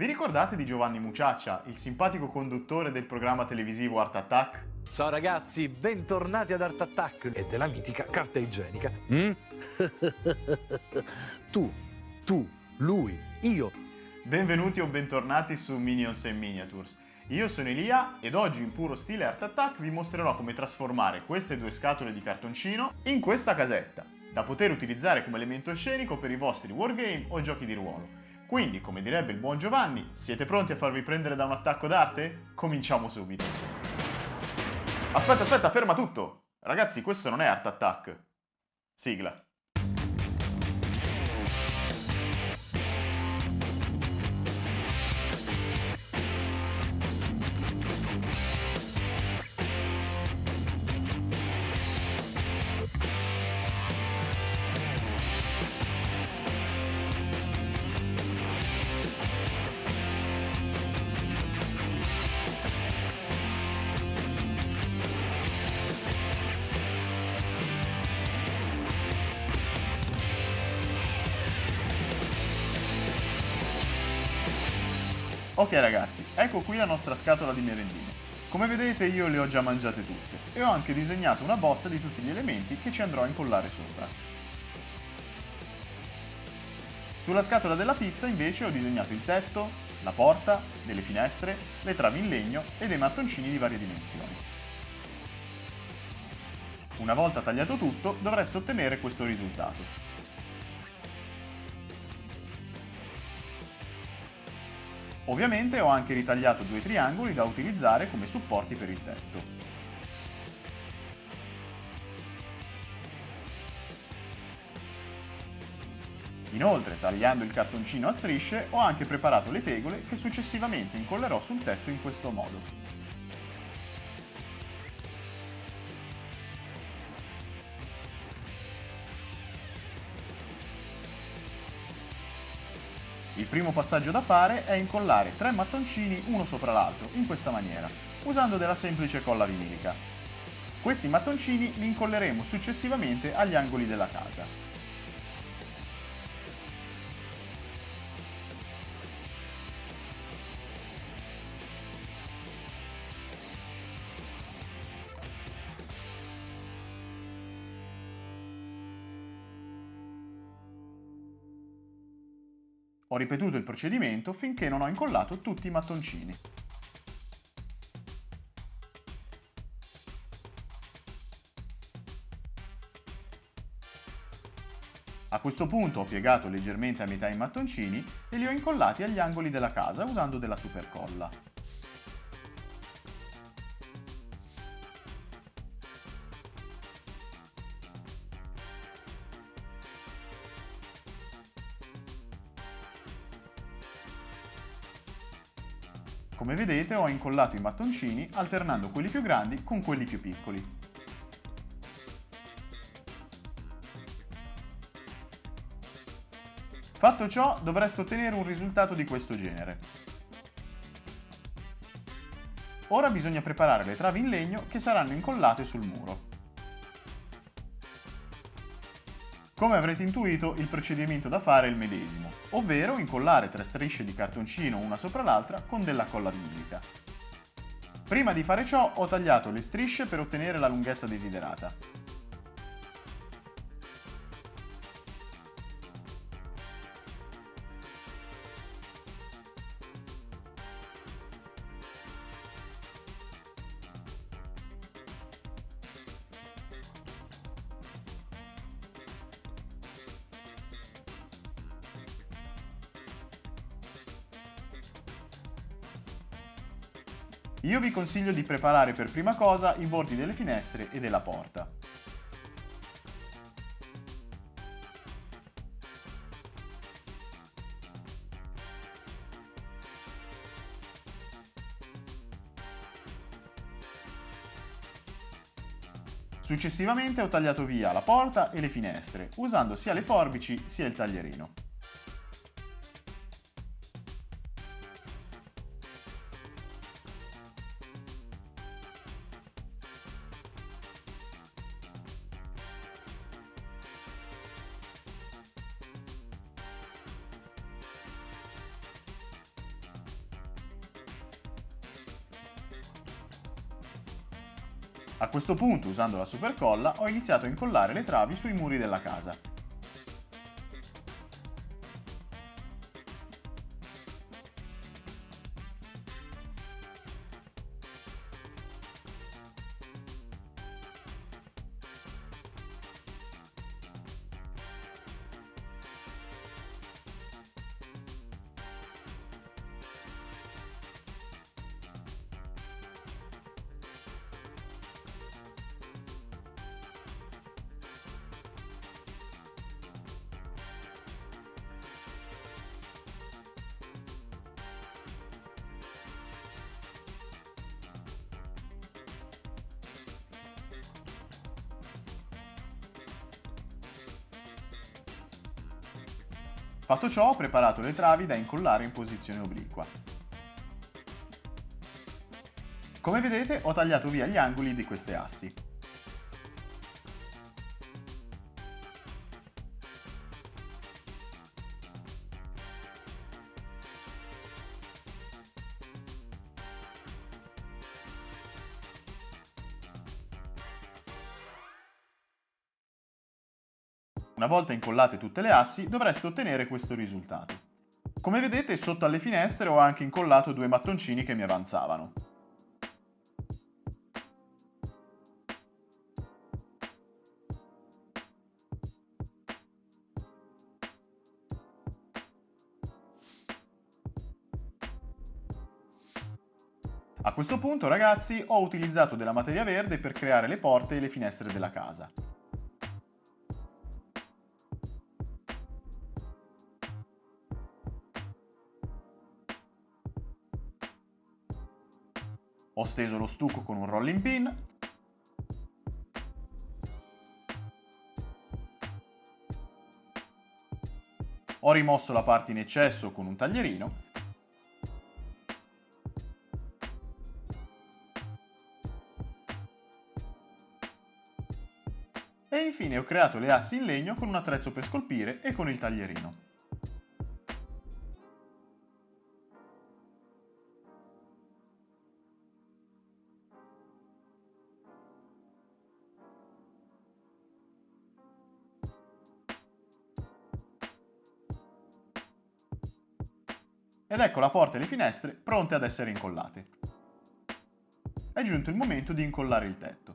Vi ricordate di Giovanni Muciaccia, il simpatico conduttore del programma televisivo Art Attack? Ciao ragazzi, bentornati ad Art Attack e della mitica carta igienica. Tu, lui, io. Benvenuti o bentornati su Minions and Miniatures. Io sono Elia ed oggi in puro stile Art Attack vi mostrerò come trasformare queste due scatole di cartoncino in questa casetta, da poter utilizzare come elemento scenico per i vostri wargame o giochi di ruolo. Quindi, come direbbe il buon Giovanni, siete pronti a farvi prendere da un attacco d'arte? Cominciamo subito. Aspetta, ferma tutto! Ragazzi, questo non è Art Attack. Sigla. Ok ragazzi, ecco qui la nostra scatola di merendine. Come vedete io le ho già mangiate tutte e ho anche disegnato una bozza di tutti gli elementi che ci andrò a incollare sopra. Sulla scatola della pizza invece ho disegnato il tetto, la porta, delle finestre, le travi in legno e dei mattoncini di varie dimensioni. Una volta tagliato tutto dovreste ottenere questo risultato. Ovviamente ho anche ritagliato due triangoli da utilizzare come supporti per il tetto. Inoltre, tagliando il cartoncino a strisce, ho anche preparato le tegole che successivamente incollerò sul tetto in questo modo. Il primo passaggio da fare è incollare 3 mattoncini uno sopra l'altro, in questa maniera, usando della semplice colla vinilica. Questi mattoncini li incolleremo successivamente agli angoli della casa. Ho ripetuto il procedimento finché non ho incollato tutti i mattoncini. A questo punto ho piegato leggermente a metà i mattoncini e li ho incollati agli angoli della casa usando della supercolla. Come vedete ho incollato i mattoncini alternando quelli più grandi con quelli più piccoli. Fatto ciò dovreste ottenere un risultato di questo genere. Ora bisogna preparare le travi in legno che saranno incollate sul muro. Come avrete intuito, il procedimento da fare è il medesimo, ovvero incollare 3 strisce di cartoncino una sopra l'altra con della colla vinilica. Prima di fare ciò ho tagliato le strisce per ottenere la lunghezza desiderata. Io vi consiglio di preparare per prima cosa i bordi delle finestre e della porta. Successivamente ho tagliato via la porta e le finestre, usando sia le forbici sia il taglierino. A questo punto, usando la supercolla, ho iniziato a incollare le travi sui muri della casa. Fatto ciò, ho preparato le travi da incollare in posizione obliqua. Come vedete, ho tagliato via gli angoli di queste assi. Una volta incollate tutte le assi, dovreste ottenere questo risultato. Come vedete, sotto alle finestre ho anche incollato due mattoncini che mi avanzavano. A questo punto, ragazzi, ho utilizzato della materia verde per creare le porte e le finestre della casa. Ho steso lo stucco con un rolling pin. Ho rimosso la parte in eccesso con un taglierino. E infine ho creato le assi in legno con un attrezzo per scolpire e con il taglierino. Ed ecco la porta e le finestre pronte ad essere incollate. È giunto il momento di incollare il tetto.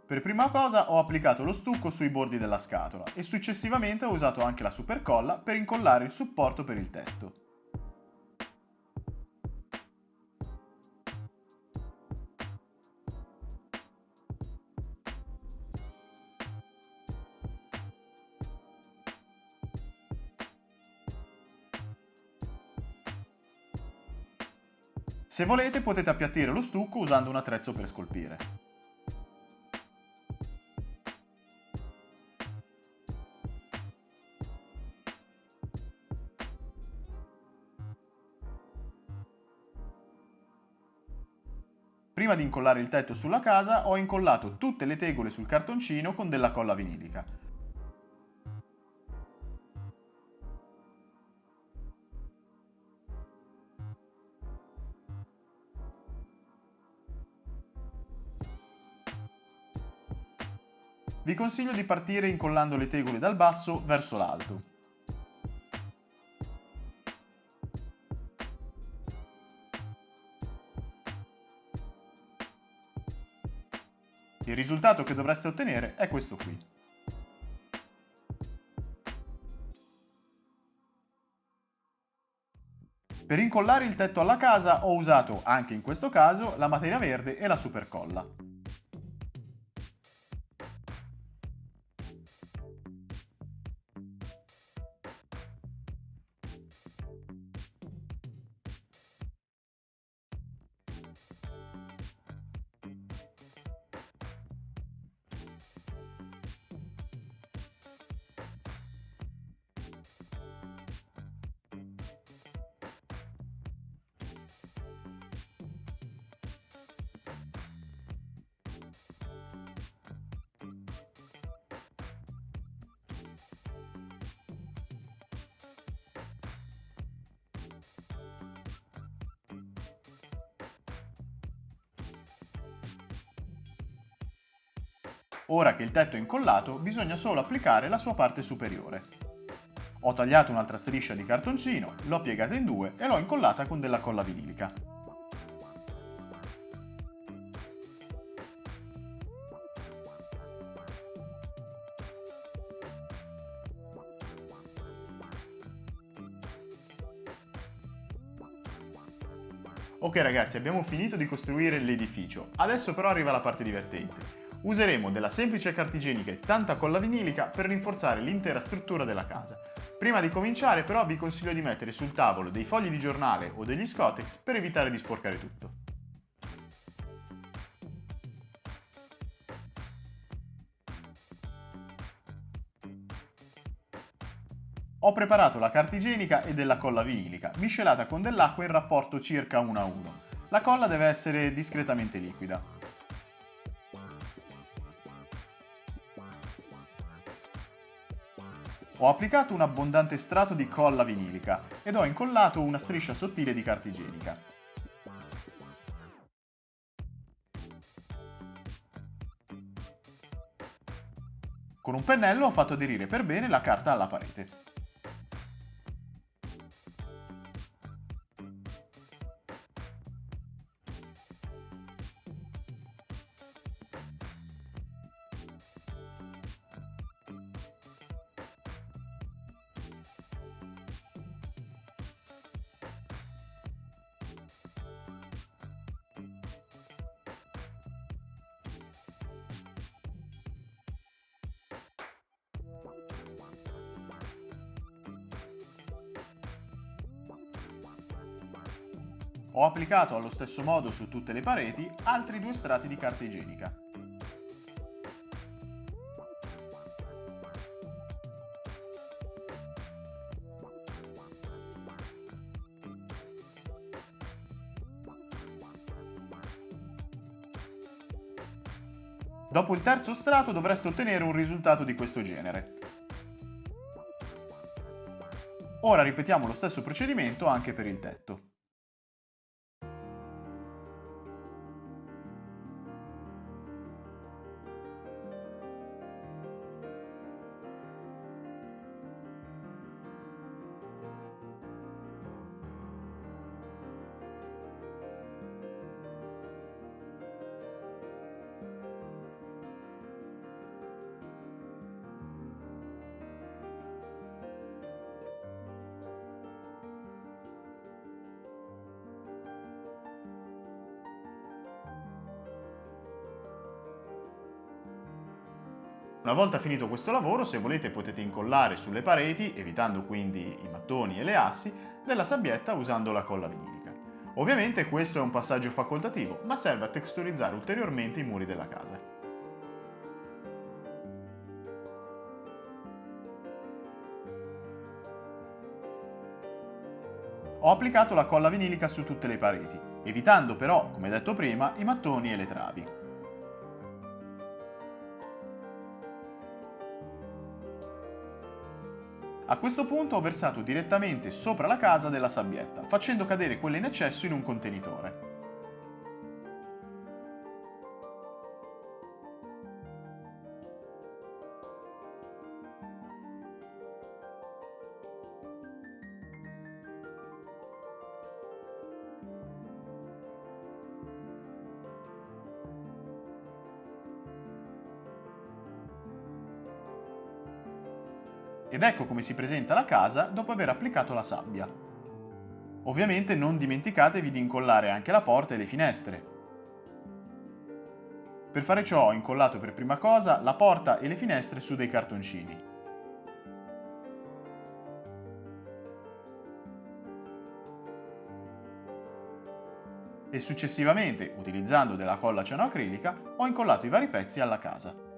Per prima cosa ho applicato lo stucco sui bordi della scatola e successivamente ho usato anche la supercolla per incollare il supporto per il tetto. Se volete potete appiattire lo stucco usando un attrezzo per scolpire. Prima di incollare il tetto sulla casa ho incollato tutte le tegole sul cartoncino con della colla vinilica. Vi consiglio di partire incollando le tegole dal basso verso l'alto. Il risultato che dovreste ottenere è questo qui. Per incollare il tetto alla casa ho usato, anche in questo caso, la materia verde e la supercolla. Ora che il tetto è incollato, bisogna solo applicare la sua parte superiore. Ho tagliato un'altra striscia di cartoncino, l'ho piegata in due e l'ho incollata con della colla vinilica. Ok ragazzi, abbiamo finito di costruire l'edificio, adesso però arriva la parte divertente. Useremo della semplice carta igienica e tanta colla vinilica per rinforzare l'intera struttura della casa. Prima di cominciare però vi consiglio di mettere sul tavolo dei fogli di giornale o degli Scottex per evitare di sporcare tutto. Ho preparato la carta igienica e della colla vinilica, miscelata con dell'acqua in rapporto circa 1:1. La colla deve essere discretamente liquida. Ho applicato un abbondante strato di colla vinilica ed ho incollato una striscia sottile di carta igienica. Con un pennello ho fatto aderire per bene la carta alla parete. Ho applicato allo stesso modo su tutte le pareti altri 2 strati di carta igienica. Dopo il terzo strato dovreste ottenere un risultato di questo genere. Ora ripetiamo lo stesso procedimento anche per il tetto. Una volta finito questo lavoro, se volete potete incollare sulle pareti, evitando quindi i mattoni e le assi, della sabbietta usando la colla vinilica. Ovviamente questo è un passaggio facoltativo, ma serve a texturizzare ulteriormente i muri della casa. Ho applicato la colla vinilica su tutte le pareti, evitando però, come detto prima, i mattoni e le travi. A questo punto ho versato direttamente sopra la casa della sabbietta, facendo cadere quella in eccesso in un contenitore. Ed ecco come si presenta la casa dopo aver applicato la sabbia. Ovviamente non dimenticatevi di incollare anche la porta e le finestre. Per fare ciò ho incollato per prima cosa la porta e le finestre su dei cartoncini. E successivamente, utilizzando della colla cianoacrilica, ho incollato i vari pezzi alla casa.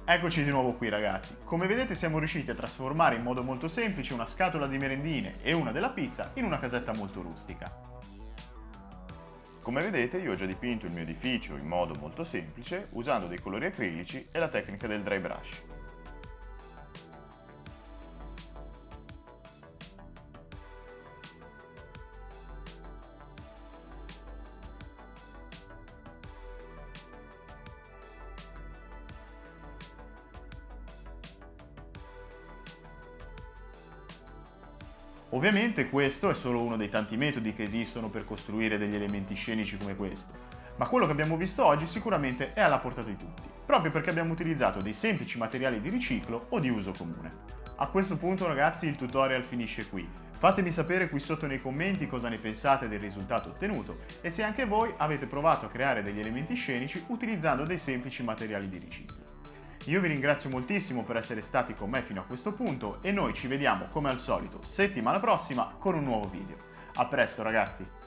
Eccoci di nuovo qui ragazzi. Come vedete siamo riusciti a trasformare in modo molto semplice una scatola di merendine e una della pizza in una casetta molto rustica. Come vedete io ho già dipinto il mio edificio in modo molto semplice usando dei colori acrilici e la tecnica del dry brush. Ovviamente questo è solo uno dei tanti metodi che esistono per costruire degli elementi scenici come questo, ma quello che abbiamo visto oggi sicuramente è alla portata di tutti, proprio perché abbiamo utilizzato dei semplici materiali di riciclo o di uso comune. A questo punto ragazzi il tutorial finisce qui, fatemi sapere qui sotto nei commenti cosa ne pensate del risultato ottenuto e se anche voi avete provato a creare degli elementi scenici utilizzando dei semplici materiali di riciclo. Io vi ringrazio moltissimo per essere stati con me fino a questo punto e noi ci vediamo come al solito settimana prossima con un nuovo video. A presto ragazzi!